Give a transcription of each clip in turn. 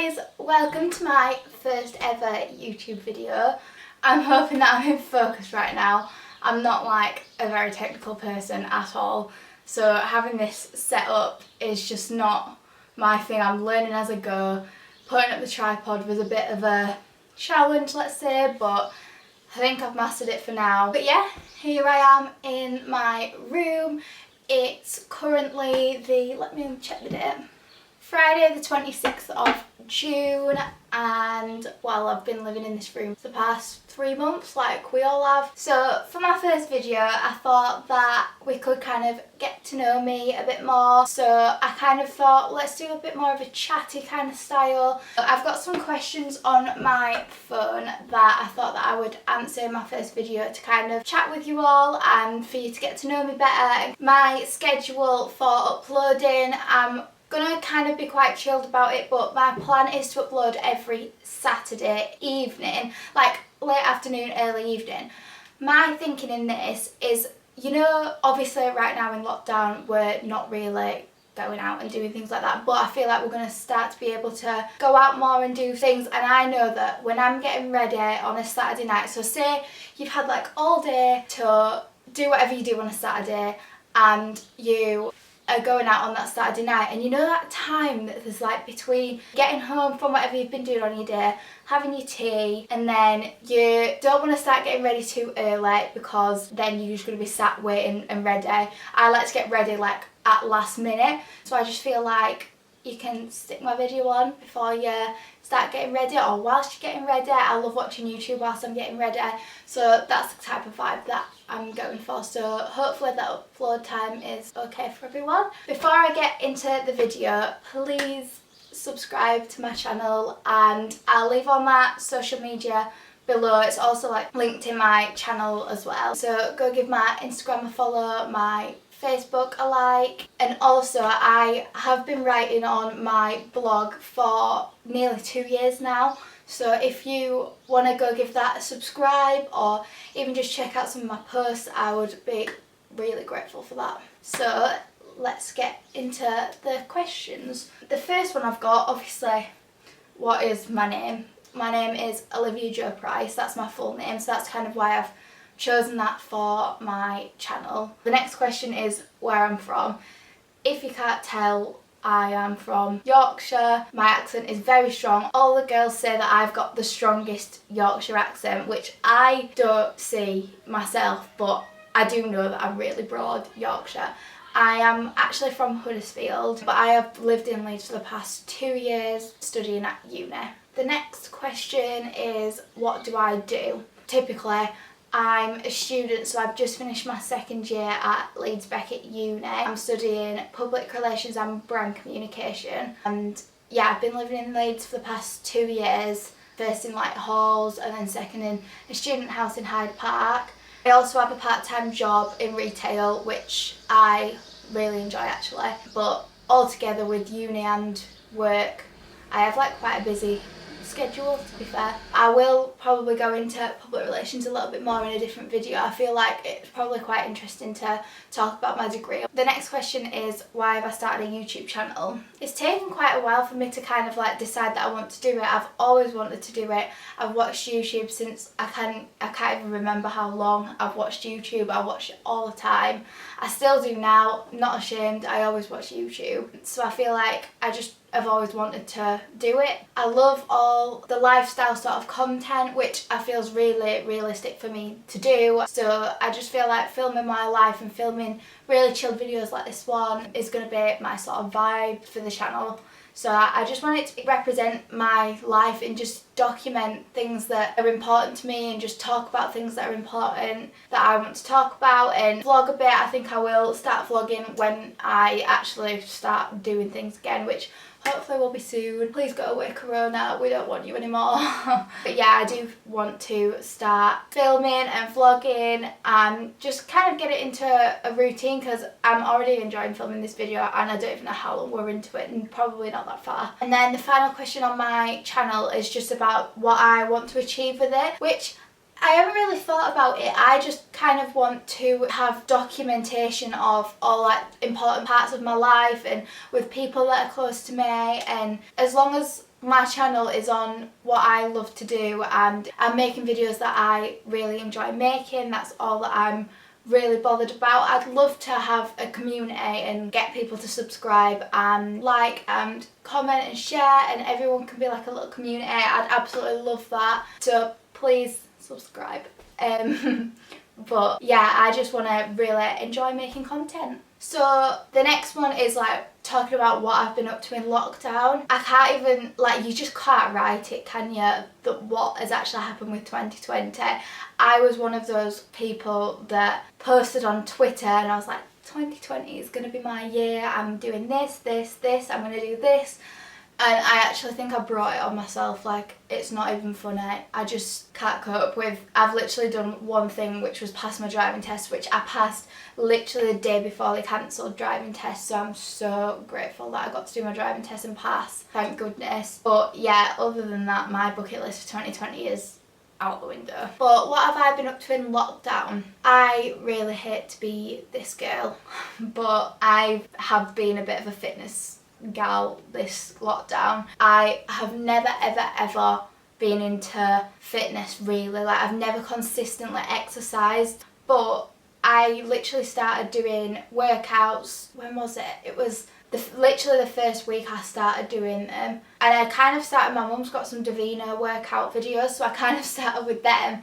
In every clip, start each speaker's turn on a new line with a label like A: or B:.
A: guys, welcome to my first ever YouTube video. I'm hoping that I'm in focus right now. I'm not like a very technical person at all, so having this set up is just not my thing. I'm learning as I go. Putting up the tripod was a bit of a challenge, let's say, but I think I've mastered it for now. But yeah, here I am in my room. It's currently let me check the date, Friday the 26th of June, and well, I've been living in this room for the past 3 months like we all have. So for my first video I thought that we could kind of get to know me a bit more, so I kind of thought let's do a bit more of a chatty kind of style. I've got some questions on my phone that I thought that I would answer in my first video to kind of chat with you all and for you to get to know me better. My schedule for uploading, I'm gonna kind of be quite chilled about it, but my plan is to upload every Saturday evening, like late afternoon, early evening. My thinking in this is, you know, obviously right now in lockdown we're not really going out and doing things like that, but I feel like we're going to start to be able to go out more and do things. And I know that when I'm getting ready on a Saturday night, so say you've had like all day to do whatever you do on a Saturday and you are going out on that Saturday night, and you know that time that there's like between getting home from whatever you've been doing on your day, having your tea, and then you don't want to start getting ready too early because then you're just going to be sat waiting and ready. I like to get ready like at last minute, so I just feel like you can stick my video on before you start getting ready or whilst you're getting ready. I love watching YouTube whilst I'm getting ready, so that's the type of vibe that I'm going for, so hopefully that upload time is okay for everyone. Before I get into the video, please subscribe to my channel, and I'll leave all my social media below. It's also like linked in my channel as well, so go give my Instagram a follow, my Facebook a like, and also I have been writing on my blog for nearly 2 years now, so if you want to go give that a subscribe or even just check out some of my posts, I would be really grateful for that. So let's get into the questions. The first one I've got, obviously, what is my name? My name is Olivia Jo Price, that's my full name, so that's kind of why I've chosen that for my channel. The next question is where I'm from. If you can't tell, I am from Yorkshire. My accent is very strong. All the girls say that I've got the strongest Yorkshire accent, which I don't see myself, but I do know that I'm really broad Yorkshire. I am actually from Huddersfield, but I have lived in Leeds for the past 2 years studying at uni. The next question is what do I do? Typically, I'm a student, so I've just finished my second year at Leeds Beckett Uni. I'm studying public relations and brand communication, and yeah, I've been living in Leeds for the past 2 years, first in like halls and then second in a student house in Hyde Park. I also have a part-time job in retail, which I really enjoy actually, but altogether with uni and work I have like quite a busy schedule, to be fair. I will probably go into public relations a little bit more in a different video. I feel like it's probably quite interesting to talk about my degree. The next question is why have I started a YouTube channel? It's taken quite a while for me to kind of like decide that I want to do it. I've always wanted to do it. I've watched YouTube since I can't even remember how long I've watched YouTube. I watch it all the time. I still do now, not ashamed, I always watch YouTube. So I feel like I've always wanted to do it. I love all the lifestyle sort of content, which I feel is really realistic for me to do. So I just feel like filming my life and filming really chilled videos like this one is going to be my sort of vibe for the channel. So I just want it to represent my life and just document things that are important to me and just talk about things that are important that I want to talk about, and vlog a bit. I think I will start vlogging when I actually start doing things again, which hopefully will be soon. Please go away, Corona, we don't want you anymore. But yeah, I do want to start filming and vlogging and just kind of get it into a routine, because I'm already enjoying filming this video and I don't even know how long we're into it, and probably not that far. And then the final question on my channel is just about what I want to achieve with it, which I haven't really thought about it. I just kind of want to have documentation of all like important parts of my life and with people that are close to me, and as long as my channel is on what I love to do and I'm making videos that I really enjoy making, that's all that I'm really bothered about. I'd love to have a community and get people to subscribe and like and comment and share, and everyone can be like a little community. I'd absolutely love that, so please subscribe. But yeah, I just want to really enjoy making content. So the next one is like talking about what I've been up to in lockdown. I can't even, like, you just can't write it, can you, that what has actually happened with 2020. I was one of those people that posted on Twitter and I was like, 2020 is going to be my year, I'm doing this, I'm going to do this. And I actually think I brought it on myself. Like, it's not even funny. I just can't cope with. I've literally done one thing, which was pass my driving test, which I passed literally the day before they cancelled driving tests. So I'm so grateful that I got to do my driving test and pass. Thank goodness. But yeah, other than that, my bucket list for 2020 is out the window. But what have I been up to in lockdown? I really hate to be this girl, but I have been a bit of a fitness gal this lockdown. I have never ever been into fitness really. Like, I've never consistently exercised, but I literally started doing workouts. When was it? It was literally the first week I started doing them, and I kind of started, my mum's got some Davina workout videos, so I kind of started with them.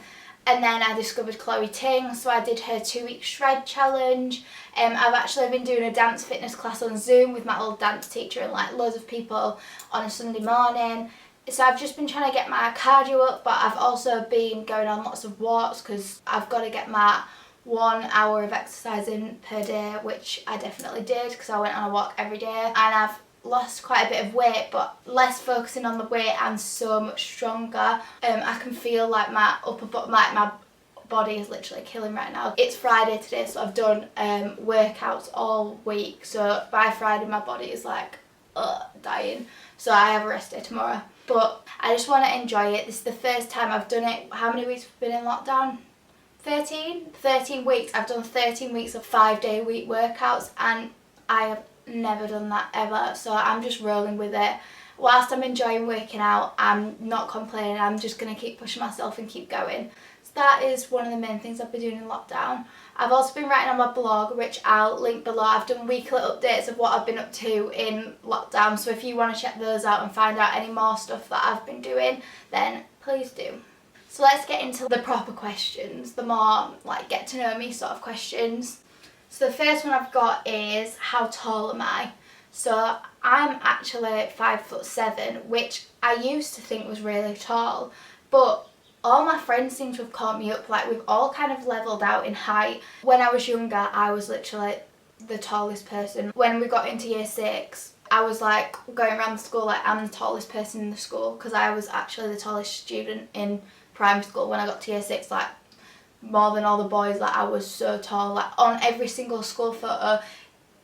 A: And then I discovered Chloe Ting, so I did her 2-week shred challenge. I've actually been doing a dance fitness class on Zoom with my old dance teacher and like loads of people on a Sunday morning. So I've just been trying to get my cardio up, but I've also been going on lots of walks because I've got to get my 1 hour of exercising per day, which I definitely did because I went on a walk every day. And I've lost quite a bit of weight, but less focusing on the weight and so much stronger. I can feel like my upper body, like my body is literally killing right now. It's Friday today, so I've done workouts all week, so by Friday my body is like dying, so I have a rest day tomorrow. But I just want to enjoy it. This is the first time I've done it. How many weeks have we been in lockdown? 13 weeks. I've done 13 weeks of 5-day week workouts, and I have never done that ever, so I'm just rolling with it. Whilst I'm enjoying working out, I'm not complaining. I'm just going to keep pushing myself and keep going. So that is one of the main things I've been doing in lockdown. I've also been writing on my blog, which I'll link below. I've done weekly updates of what I've been up to in lockdown, so if you want to check those out and find out any more stuff that I've been doing, then please do. So let's get into the proper questions, the more like get to know me sort of questions. So the first one I've got is, how tall am I? So I'm actually 5'7", which I used to think was really tall, but all my friends seem to have caught me up. Like, we've all kind of leveled out in height. When I was younger, I was literally the tallest person. When we got into year 6, I was like going around the school like I'm the tallest person in the school, because I was actually the tallest student in primary school. When I got to year 6, like, more than all the boys, like, I was so tall. Like, on every single school photo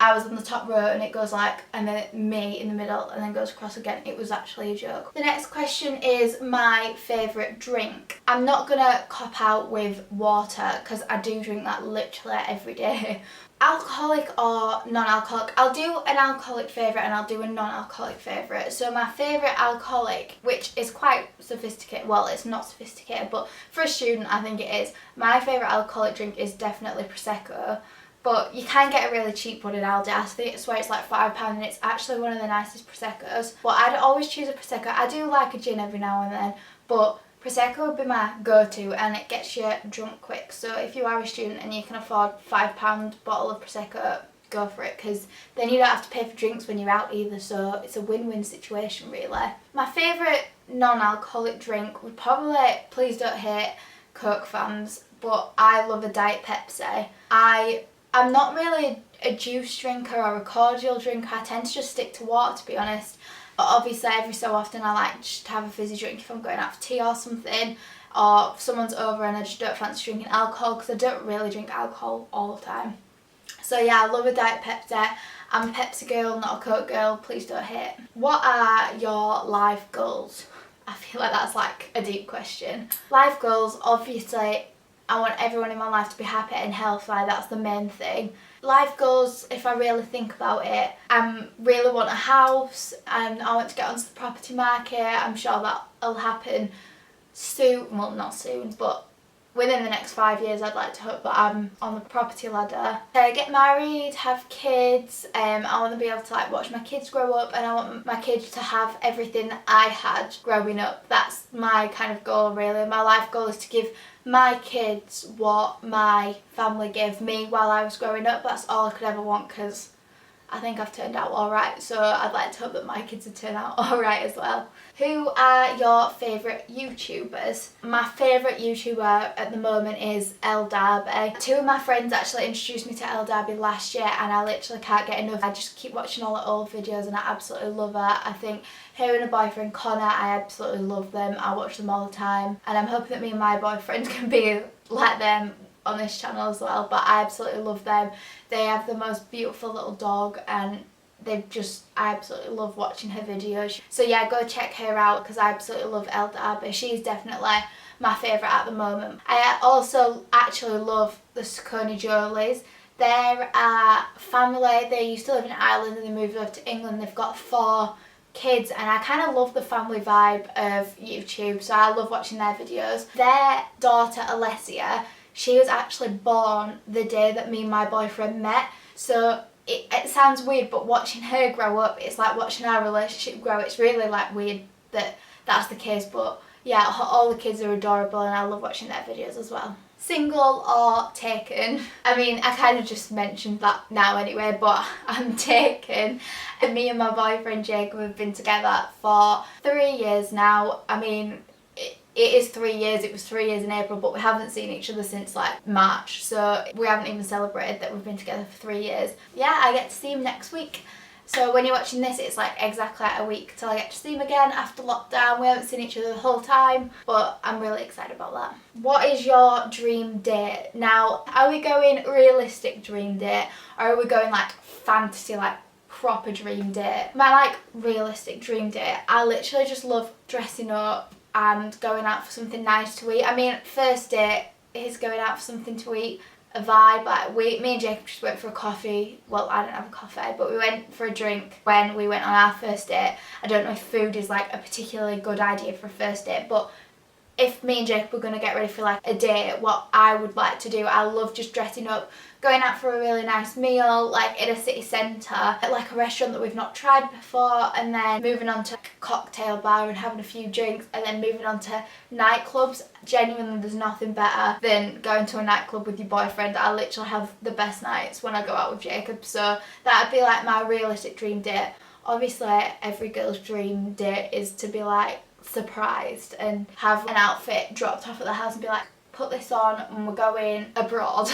A: I was on the top row and it goes like, and then me in the middle and then goes across again. It was actually a joke. The next question is my favourite drink. I'm not gonna cop out with water because I do drink that literally every day. Alcoholic or non-alcoholic? I'll do an alcoholic favourite and I'll do a non-alcoholic favourite. So my favourite alcoholic, which is quite sophisticated, well, it's not sophisticated, but for a student I think it is. My favourite alcoholic drink is definitely Prosecco, but you can get a really cheap one in Aldi. I think it's where it's like £5 and it's actually one of the nicest Proseccos. But I'd always choose a Prosecco. I do like a gin every now and then, but Prosecco would be my go-to, and it gets you drunk quick. So if you are a student and you can afford £5 bottle of Prosecco, go for it, because then you don't have to pay for drinks when you're out either, so it's a win-win situation really. My favourite non-alcoholic drink would probably, please don't hate Coke fans, but I love a Diet Pepsi. I'm not really a juice drinker or a cordial drinker. I tend to just stick to water, to be honest. But obviously every so often I like just to have a fizzy drink if I'm going out for tea or something, or if someone's over and I just don't fancy drinking alcohol, because I don't really drink alcohol all the time. So yeah, I love a Diet Pepsi. I'm a Pepsi girl, not a Coke girl, please don't hate. What are your life goals? I I feel like that's like a deep question. Life goals, obviously, I want everyone in my life to be happy and healthy, that's the main thing. Life goals, if I really think about it, I really want a house and I want to get onto the property market. I'm sure that'll happen soon, well not soon, but within the next 5 years I'd like to hope that I'm on the property ladder. Get married, have kids, I want to be able to like watch my kids grow up, and I want my kids to have everything that I had growing up. That's my kind of goal really. My life goal is to give my kids what my family gave me while I was growing up. That's all I could ever want, because I think I've turned out alright, so I'd like to hope that my kids will turn out alright as well. Who are your favourite YouTubers? My favourite YouTuber at the moment is Elle Darby. Two of my friends actually introduced me to Elle Darby last year and I literally can't get enough. I just keep watching all her old videos and I absolutely love her. I think her and her boyfriend Connor, I absolutely love them. I watch them all the time and I'm hoping that me and my boyfriend can be like them on this channel as well, but I absolutely love them. They have the most beautiful little dog and I absolutely love watching her videos. So yeah, go check her out because I absolutely love Elle Darby. She's definitely my favourite at the moment. I also actually love the Saucony Jolies. They're a family. They used to live in Ireland and they moved over to England. They've got 4 kids and I kind of love the family vibe of YouTube, so I love watching their videos. Their daughter Alessia, she was actually born the day that me and my boyfriend met, so it sounds weird, but watching her grow up, it's like watching our relationship grow. It's really like weird that that's the case, but yeah, all the kids are adorable and I love watching their videos as well. Single or taken? I mean, I kind of just mentioned that now anyway, but I'm taken. And me and my boyfriend Jacob have been together for 3 years now. I mean, it is 3 years, it was 3 years in April, but we haven't seen each other since like March, so we haven't even celebrated that we've been together for 3 years. Yeah, I get to see him next week. So when you're watching this, it's like exactly a week till I get to see him again after lockdown. We haven't seen each other the whole time, but I'm really excited about that. What is your dream date? Now, are we going realistic dream date or are we going like fantasy, like proper dream date? My like realistic dream date, I literally just love dressing up and going out for something nice to eat. I mean, first date is going out for something to eat, a vibe. Like me and Jacob just went for a coffee. Well, I don't have a coffee, but we went for a drink when we went on our first date. I don't know if food is like a particularly good idea for a first date, but if me and Jacob were going to get ready for like a date, what I would like to do, I love just dressing up, going out for a really nice meal, like in a city centre, at like a restaurant that we've not tried before, and then moving on to a cocktail bar and having a few drinks, and then moving on to nightclubs. Genuinely, there's nothing better than going to a nightclub with your boyfriend. I literally have the best nights when I go out with Jacob, so that'd be like my realistic dream date. Obviously, every girl's dream date is to be like surprised and have an outfit dropped off at the house and be like, put this on and we're going abroad.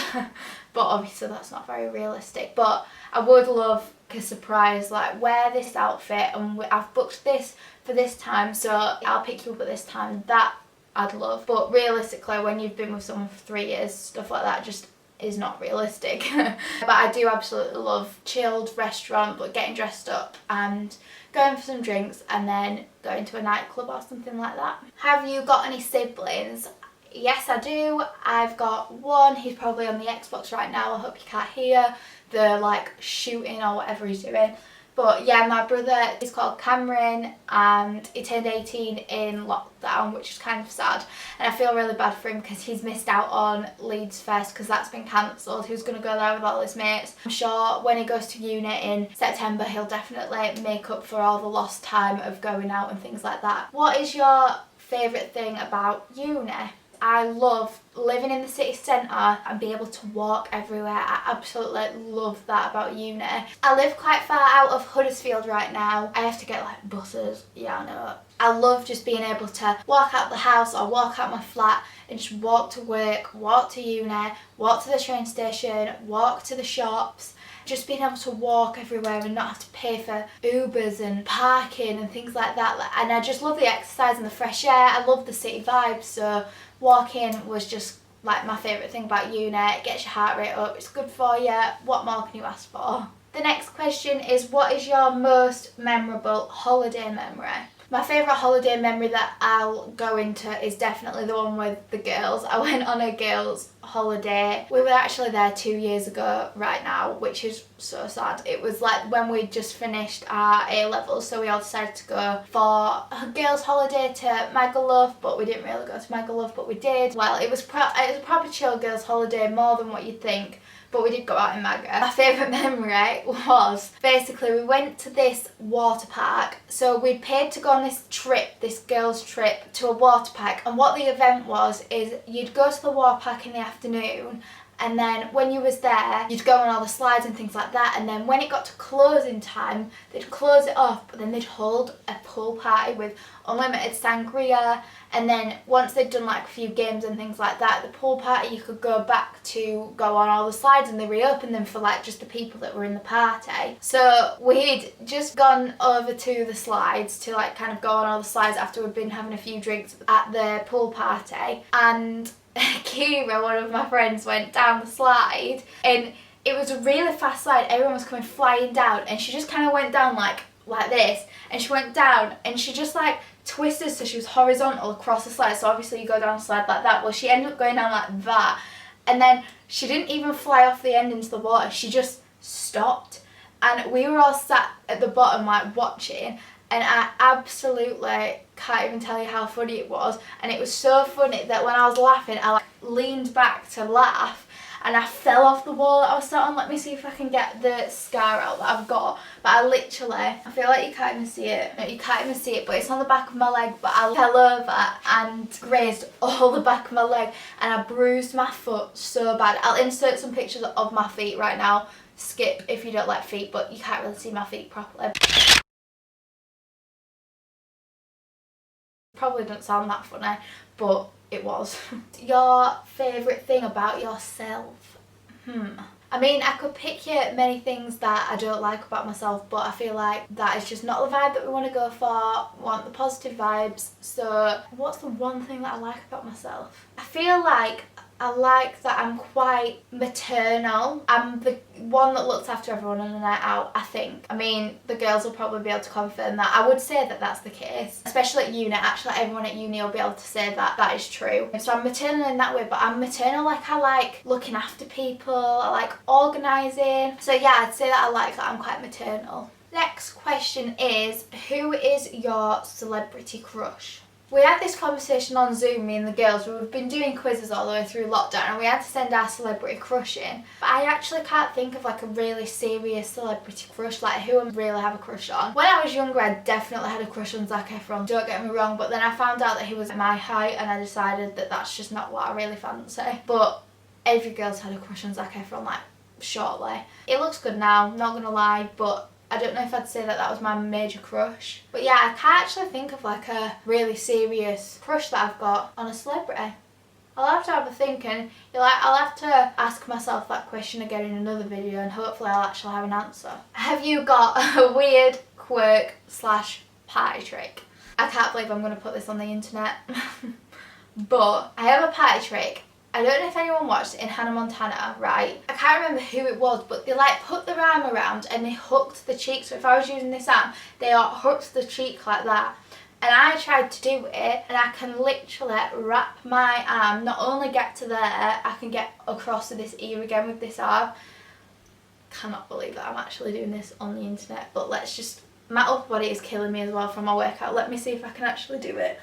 A: But obviously that's not very realistic, but I would love a surprise, like wear this outfit and I've booked this for this time, so I'll pick you up at this time. That I'd love, but realistically when you've been with someone for 3 years, stuff like that just is not realistic. But I do absolutely love chilled restaurant, but getting dressed up and going for some drinks and then going to a nightclub or something like that. Have you got any siblings? Yes, I do. I've got one. He's probably on the Xbox right now. I hope you can't hear the like shooting or whatever he's doing. But yeah, my brother is called Cameron and he turned 18 in lockdown, which is kind of sad. And I feel really bad for him because he's missed out on Leeds Fest because that's been cancelled. He was going to go there with all his mates. I'm sure when he goes to uni in September, he'll definitely make up for all the lost time of going out and things like that. What is your favourite thing about uni? I love living in the city centre and be able to walk everywhere. I absolutely love that about uni. I live quite far out of Huddersfield right now. I have to get like buses, yeah I know. I love just being able to walk out the house or walk out my flat and just walk to work, walk to uni, walk to the train station, walk to the shops. Just being able to walk everywhere and not have to pay for Ubers and parking and things like that. And I just love the exercise and the fresh air. I love the city vibe, so walking was just like my favourite thing about uni. It gets your heart rate up, it's good for you. What more can you ask for? The next question is, what is your most memorable holiday memory? My favourite holiday memory that I'll go into is definitely the one with the girls. I went on a girls' holiday. We were actually there 2 years ago right now, which is so sad. It was like when we just finished our A-levels, so we all decided to go for a girls' holiday to Magaluf, but we didn't really go to Magaluf, but we did. Well, it was a proper chill girls' holiday, more than what you'd think. But we did go out in Maga. My favourite memory was basically we went to this water park. So we'd paid to go on this trip, this girls' trip to a water park. And what the event was is you'd go to the water park in the afternoon, and then when you was there, you'd go on all the slides and things like that. And then when it got to closing time, they'd close it off, but then they'd hold a pool party with unlimited sangria. And then once they'd done like a few games and things like that, the pool party, you could go back to go on all the slides, and they reopened them for like just the people that were in the party. So we'd just gone over to the slides to like kind of go on all the slides after we'd been having a few drinks at the pool party. And Kira, one of my friends, went down the slide, and it was a really fast slide. Everyone was coming flying down, and she just kind of went down like this, and she went down and she just like twisted, so she was horizontal across the slide. So obviously you go down a slide like that. Well, she ended up going down like that, and then she didn't even fly off the end into the water. She just stopped, and we were all sat at the bottom like watching, and I absolutely can't even tell you how funny it was. And it was so funny that when I was laughing, I like leaned back to laugh, and I fell off the wall that I was sat on. Let me see if I can get the scar out that I've got. But I feel like you can't even see it. No, you can't even see it, but it's on the back of my leg. But I fell over and grazed all the back of my leg, and I bruised my foot so bad. I'll insert some pictures of my feet right now. Skip if you don't like feet, but you can't really see my feet properly. Probably don't sound that funny, but it was. Your favourite thing about yourself? I mean, I could pick you many things that I don't like about myself, but I feel like that is just not the vibe that we want to go for. We want the positive vibes. So what's the one thing that I like about myself? I feel like I like that I'm quite maternal. I'm the one that looks after everyone on a night out, I think. I mean, the girls will probably be able to confirm that. I would say that that's the case. Especially at uni. Actually, everyone at uni will be able to say that that is true. So I'm maternal in that way, but I'm maternal like I like looking after people. I like organising. So yeah, I'd say that I like that I'm quite maternal. Next question is, who is your celebrity crush? We had this conversation on Zoom, me and the girls. We've been doing quizzes all the way through lockdown, and we had to send our celebrity crush in. But I actually can't think of like a really serious celebrity crush, like who I really have a crush on. When I was younger, I definitely had a crush on Zac Efron, don't get me wrong, but then I found out that he was my height, and I decided that that's just not what I really fancy. But every girl's had a crush on Zac Efron, like, shortly. It looks good now, not gonna lie, but I don't know if I'd say that that was my major crush. But yeah, I can't actually think of like a really serious crush that I've got on a celebrity. I'll have to have a think, and I'll have to ask myself that question again in another video, and hopefully I'll actually have an answer. Have you got a weird quirk / party trick? I can't believe I'm going to put this on the internet. But I have a party trick. I don't know if anyone watched it in Hannah Montana, right? I can't remember who it was, but they like put their arm around and they hooked the cheek. So if I was using this arm, they hooked the cheek like that. And I tried to do it, and I can literally wrap my arm, not only get to there, I can get across to this ear again with this arm. Cannot believe that I'm actually doing this on the internet, but let's just, my upper body is killing me as well from my workout. Let me see if I can actually do it.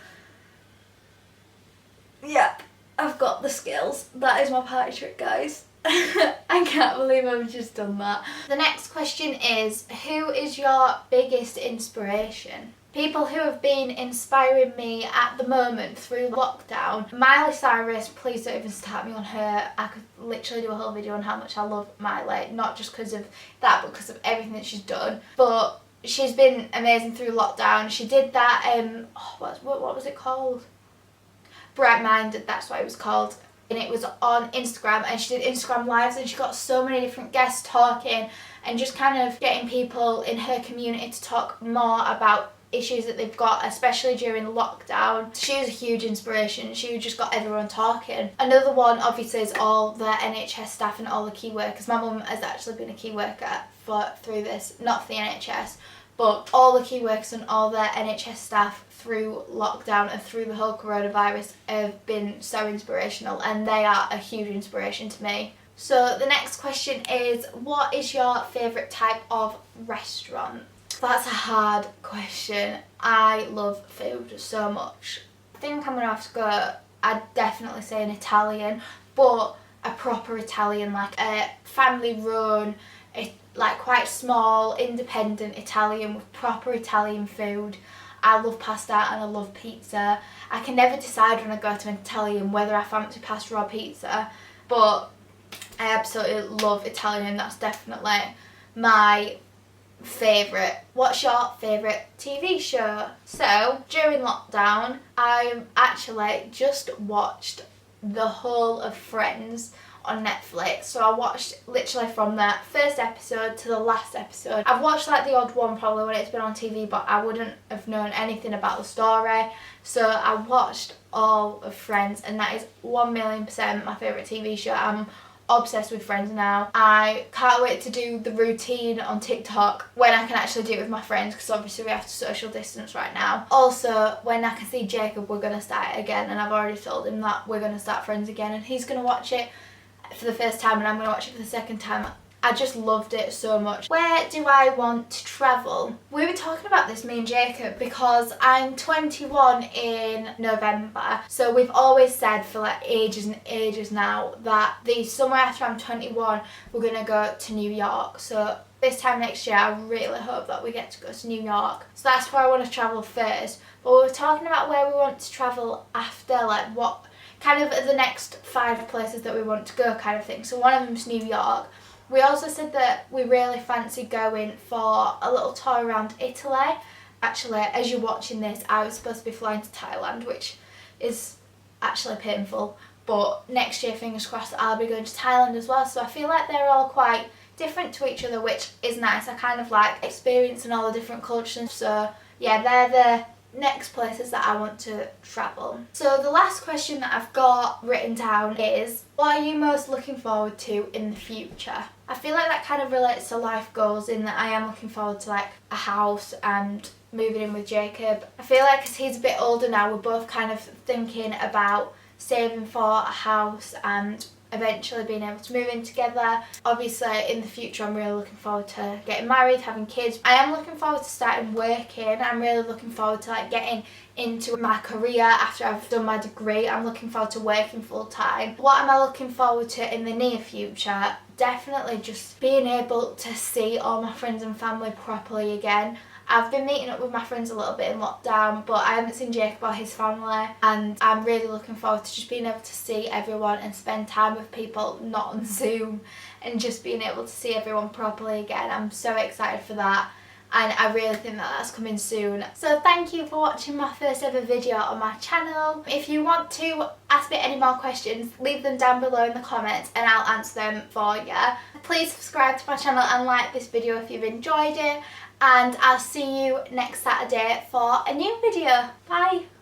A: Yep. I've got the skills. That is my party trick, guys. I can't believe I've just done that. The next question is, who is your biggest inspiration? People who have been inspiring me at the moment through lockdown. Miley Cyrus, please don't even start me on her. I could literally do a whole video on how much I love Miley. Not just because of that, but because of everything that she's done. But she's been amazing through lockdown. She did that, what was it called? Bright Minded, that's what it was called, and it was on Instagram, and she did Instagram lives, and she got so many different guests talking and just kind of getting people in her community to talk more about issues that they've got, especially during lockdown. She was a huge inspiration. She just got everyone talking. Another one obviously is all the NHS staff and all the key workers. My mum has actually been a key worker through this, not for the NHS, but all the key workers and all the NHS staff through lockdown and through the whole coronavirus have been so inspirational, and they are a huge inspiration to me. So the next question is, what is your favourite type of restaurant? That's a hard question. I love food so much. I think I'm going to have to go, I'd definitely say an Italian, but a proper Italian, like a family run, like quite small, independent Italian with proper Italian food. I love pasta and I love pizza. I can never decide when I go to an Italian whether I fancy pasta or pizza, but I absolutely love Italian. That's definitely my favourite. What's your favourite TV show? So during lockdown I actually just watched the whole of Friends on Netflix. So I watched literally from the first episode to the last episode. I've watched like the odd one probably when it's been on TV, but I wouldn't have known anything about the story. So I watched all of Friends, and that is 1,000,000% my favourite TV show. I'm obsessed with Friends now. I can't wait to do the routine on TikTok when I can actually do it with my friends, because obviously we have to social distance right now. Also, when I can see Jacob, we're going to start it again, and I've already told him that we're going to start Friends again, and he's going to watch it for the first time and I'm going to watch it for the second time. I just loved it so much. Where do I want to travel? We were talking about this, me and Jacob, because I'm 21 in November. So we've always said for like ages and ages now that the summer after I'm 21 we're going to go to New York. So this time next year I really hope that we get to go to New York. So that's where I want to travel first. But we were talking about where we want to travel after, like what kind of the next 5 places that we want to go kind of thing. So one of them's New York. We also said that we really fancy going for a little tour around Italy. Actually, as you're watching this, I was supposed to be flying to Thailand, which is actually painful. But next year, fingers crossed, I'll be going to Thailand as well. So I feel like they're all quite different to each other, which is nice. I kind of like experiencing all the different cultures. So yeah, they're the next places that I want to travel. So the last question that I've got written down is, what are you most looking forward to in the future? I feel like that kind of relates to life goals, in that I am looking forward to like a house and moving in with Jacob. I feel like as he's a bit older now, we're both kind of thinking about saving for a house and eventually being able to move in together. Obviously in the future I'm really looking forward to getting married, having kids. I am looking forward to starting working. I'm really looking forward to like getting into my career after I've done my degree. I'm looking forward to working full time. What am I looking forward to in the near future? Definitely just being able to see all my friends and family properly again. I've been meeting up with my friends a little bit in lockdown, but I haven't seen Jacob or his family, and I'm really looking forward to just being able to see everyone and spend time with people not on Zoom, and just being able to see everyone properly again. I'm so excited for that, and I really think that that's coming soon. So thank you for watching my first ever video on my channel. If you want to ask me any more questions, leave them down below in the comments and I'll answer them for you. Please subscribe to my channel and like this video if you've enjoyed it, and I'll see you next Saturday for a new video. Bye!